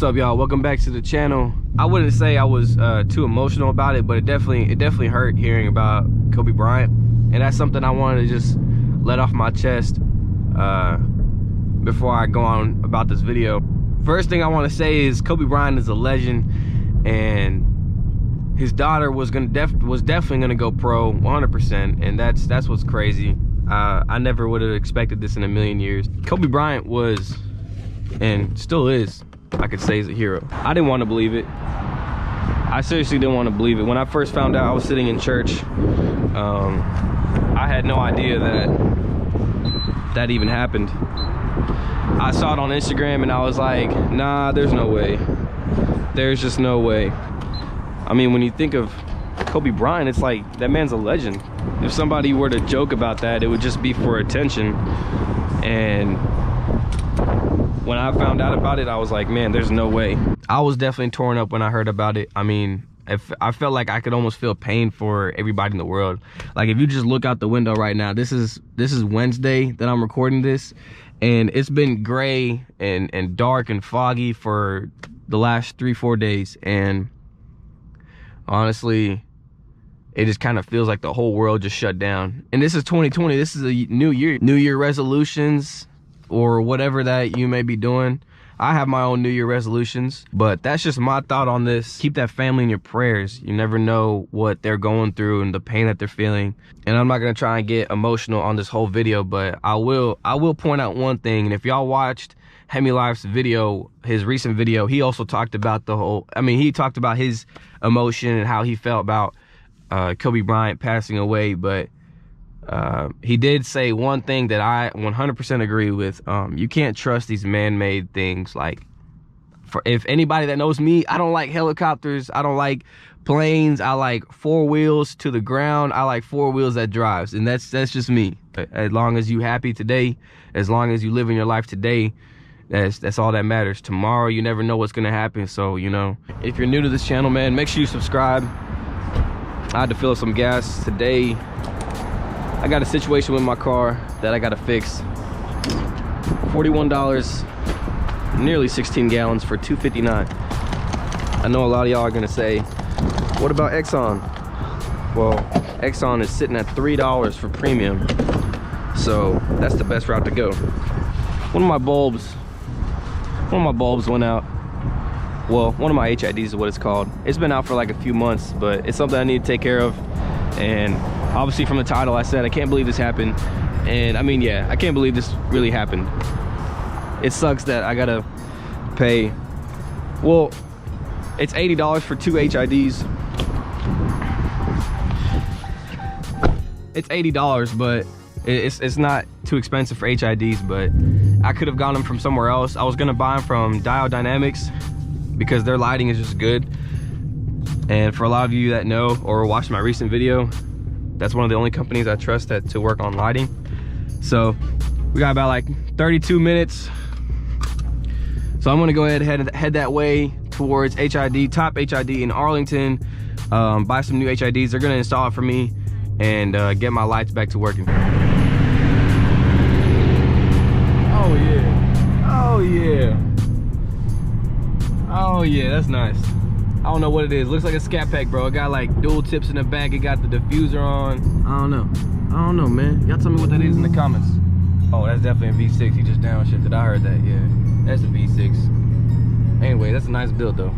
up, y'all? Welcome back to the channel. I wouldn't say I was too emotional about it, but it definitely hurt hearing about Kobe Bryant, and that's something I wanted to just let off my chest before I go on about this video. First thing I want to say is Kobe Bryant is a legend, and his daughter was definitely gonna go pro 100%, and that's what's crazy. I never would have expected this in a million years. Kobe Bryant was, and still is, I could say, he's a hero. I didn't want to believe it. I seriously didn't want to believe it. When I first found out, I was sitting in church. I had no idea that even happened. I saw it on Instagram and I was like, nah, there's no way. There's just no way. I mean, when you think of Kobe Bryant, it's like, that man's a legend. If somebody were to joke about that, it would just be for attention. And when I found out about it, I was like, man, there's no way. I was definitely torn up when I heard about it. I mean, I felt like I could almost feel pain for everybody in the world. Like, if you just look out the window right now, this is Wednesday that I'm recording this, and it's been gray and dark and foggy for the last 3-4 days. And honestly, it just kind of feels like the whole world just shut down. And this is 2020. This is a new year resolutions, or whatever that you may be doing. I have my own New Year resolutions, but that's just my thought on this. Keep that family in your prayers. You never know what they're going through and the pain that they're feeling. And I'm not gonna try and get emotional on this whole video, but I will point out one thing. And if y'all watched Hemi Life's video, his recent video, he also talked about he talked about his emotion and how he felt about Kobe Bryant passing away. But he did say one thing that I 100% agree with. You can't trust these man-made things. Like, if anybody that knows me, I don't like helicopters, I don't like planes, I like 4 wheels to the ground, I like 4 wheels that drives, and that's just me. As long as you happy today, as long as you live in your life today, that's all that matters. Tomorrow, you never know what's gonna happen. So, you know, if you're new to this channel, man, make sure you subscribe. I had to fill up some gas today. I got a situation with my car that I gotta fix. $41, nearly 16 gallons for $2.59. I know a lot of y'all are gonna say, what about Exxon? Well, Exxon is sitting at $3 for premium, so that's the best route to go. One of my bulbs went out. Well, one of my HIDs is what it's called. It's been out for like a few months, but it's something I need to take care of. And obviously from the title, I said I can't believe this happened. And I mean, yeah, I can't believe this really happened. It sucks that I gotta pay, well, it's $80 for 2 HIDs. It's $80, but it's not too expensive for HIDs, but I could have gotten them from somewhere else. I was gonna buy them from Dial Dynamics because their lighting is just good. And for a lot of you that know or watched my recent video, that's one of the only companies I trust to work on lighting. So we got about like 32 minutes. So I'm gonna go ahead and head that way towards HID, Top HID in Arlington, buy some new HIDs. They're gonna install it for me and get my lights back to working. Oh yeah, oh yeah. Oh yeah, that's nice. I don't know what it is. Looks like a scat pack, bro. It got like dual tips in the back. It got the diffuser on. I don't know, man. Y'all tell me what that is in the comments. Oh, that's definitely a V6. He just downshifted. I heard that, yeah. That's a V6. Anyway, that's a nice build though.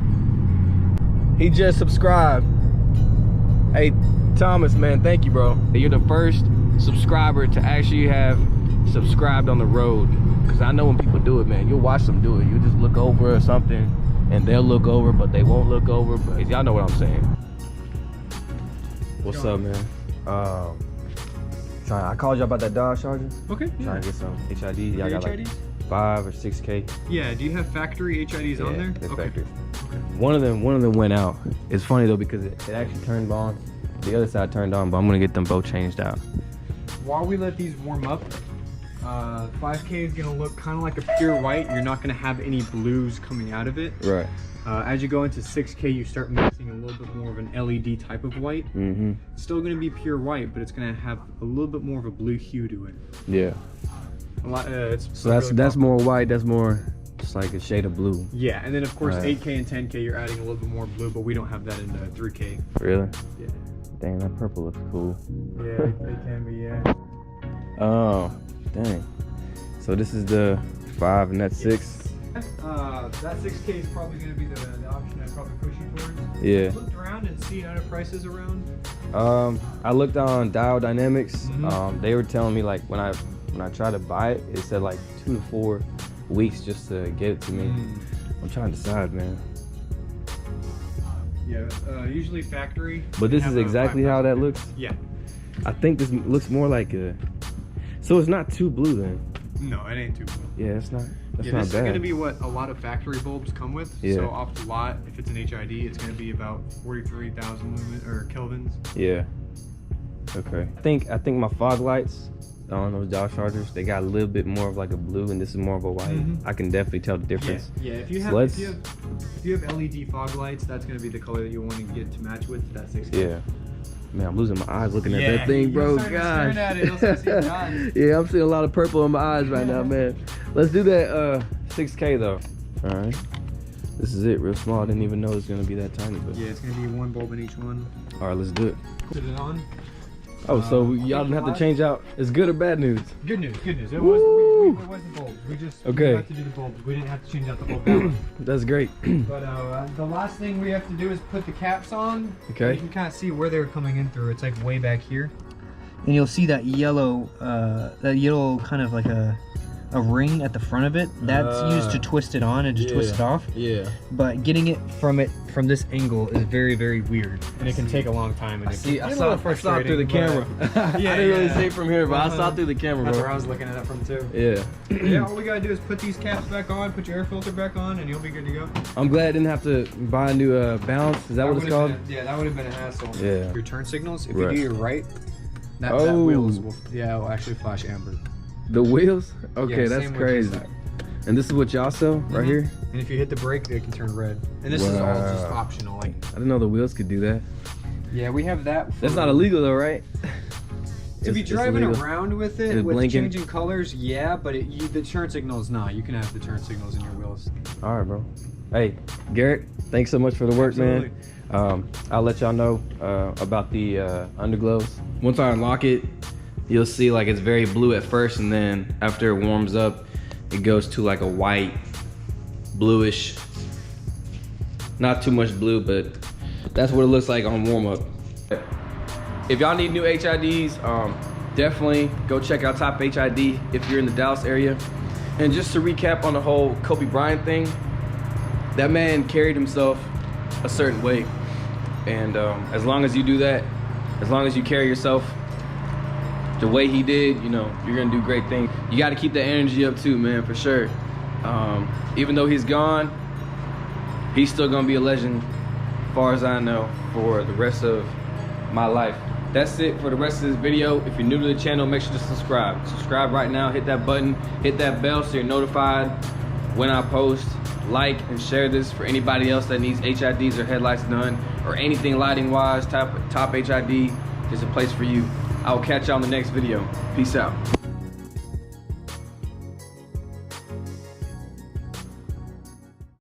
He just subscribed. Hey, Thomas, man, thank you, bro. You're the first subscriber to actually have subscribed on the road. Because I know when people do it, man, you'll watch them do it. You just look over or something, and they'll look over, but they won't look over. But y'all know what I'm saying. What's up, man? I called you about that Dodge Charger. Okay. Trying to get some HIDs. Y'all got like 5 or 6K. Yeah. Do you have factory HIDs on there? Yeah, factory. Okay. One of them went out. It's funny though because it actually turned on. The other side turned on, but I'm gonna get them both changed out. While we let these warm up, 5K is gonna look kind of like a pure white. You're not gonna have any blues coming out of it. Right. As you go into 6K, you start mixing a little bit more of an LED type of white. Mm-hmm. It's still gonna be pure white, but it's gonna have a little bit more of a blue hue to it. Yeah. A lot. So that's more white. That's more almost like a shade of blue. Yeah, and then of course Right. 8K and 10K, you're adding a little bit more blue, but we don't have that in 3K. Really? Yeah. Dang, that purple looks cool. Yeah, it can be, yeah. Oh, dang. So this is the 5 and that's 6. That 6K is probably going to be the option I'd probably push you towards. Yeah. Looked around and seen other prices around. I looked on Dial Dynamics. Mhm. They were telling me like when I tried to buy it, it said like 2 to 4 weeks just to get it to me. I'm trying to decide, man. Yeah, usually factory. But this have is a exactly 5,000. how that looks. Yeah. I think this looks more like a. So it's not too blue then. No, it ain't too blue. Yeah, it's not. That's Yeah, not this is bad. going to be what a lot of factory bulbs come with. Yeah. So off the lot, if it's an HID, it's going to be about 43,000 lumen or kelvins. Yeah. Okay. I think my fog lights on those Dodge Chargers, they got a little bit more of like a blue, and this is more of a white. Mhm. I can definitely tell the difference. Yeah. If you So have let's- if you have LED fog lights, that's going to be the color that you want to get to match with that 6K. Yeah. Man, I'm losing my eyes looking at Yeah, that thing, bro. you're starting to Gosh. stare at it, you'll start seeing dots. Yeah, I'm seeing a lot of purple in my eyes right now, man. Let's do that 6K though. All right. This is it, real small. I didn't even know it was gonna be that tiny, but Yeah, it's going to be one bulb in each one. all right, let's do it. Put it on. Oh, so y'all didn't have to change out. It's good or bad news? Good news, good news. It Woo! was the bulb. We just Okay. had to do the bulb. We didn't have to change out the whole balance. That's great. But the last thing we have to do is put the caps on. Okay. You can kind of see where they're coming in through. It's like way back here. And you'll see that yellow kind of like a ring at the front of it. That's used to twist it on and to twist it off. Yeah. But getting it from this angle is very, very weird. And it can take a long time. And I see. I it's a saw little it through the frustrating, camera. but- I didn't really see it from here, but I saw it through the camera, That's bro. where I was looking at it from too. Yeah. Yeah, all we gotta do is put these caps back on, put your air filter back on, and you'll be good to go. I'm glad I didn't have to buy a new balance. Is that what it's would've called? been that would have been a hassle. Yeah. Your turn signals, if Right. you do your right, that Oh. wheels will actually flash amber. The wheels? Okay, Yeah, that's same with crazy. this side. And this is what y'all sell right Mhm. here? And if you hit the brake, they can turn red. And this is all just Wow. optional. Like, I didn't know the wheels could do that. yeah, we have that. That's not illegal though, right? To be It's driving illegal. around with It's it, with blinking. changing colors, yeah, but the turn signal is not. You can have the turn signals in your wheels. All right, bro. Hey, Garrett, thanks so much for the work, Absolutely. man. I'll let y'all know about the underglows. Once I unlock it, you'll see like it's very blue at first, and then after it warms up, it goes to like a white, bluish. Not too much blue, but that's what it looks like on warm up. If y'all need new HIDs, definitely go check out Top HID if you're in the Dallas area. And just to recap on the whole Kobe Bryant thing, that man carried himself a certain way. And as long as you do that, as long as you carry yourself the way he did, you know, you're gonna do great things. You gotta keep that energy up too, man, for sure. Even though he's gone, he's still gonna be a legend, as far as I know, for the rest of my life. That's it for the rest of this video. If you're new to the channel, make sure to subscribe. Subscribe right now, hit that button, hit that bell so you're notified when I post. Like and share this for anybody else that needs HIDs or headlights done, or anything lighting wise. Top HID is a place for you. I will catch you on the next video. Peace out.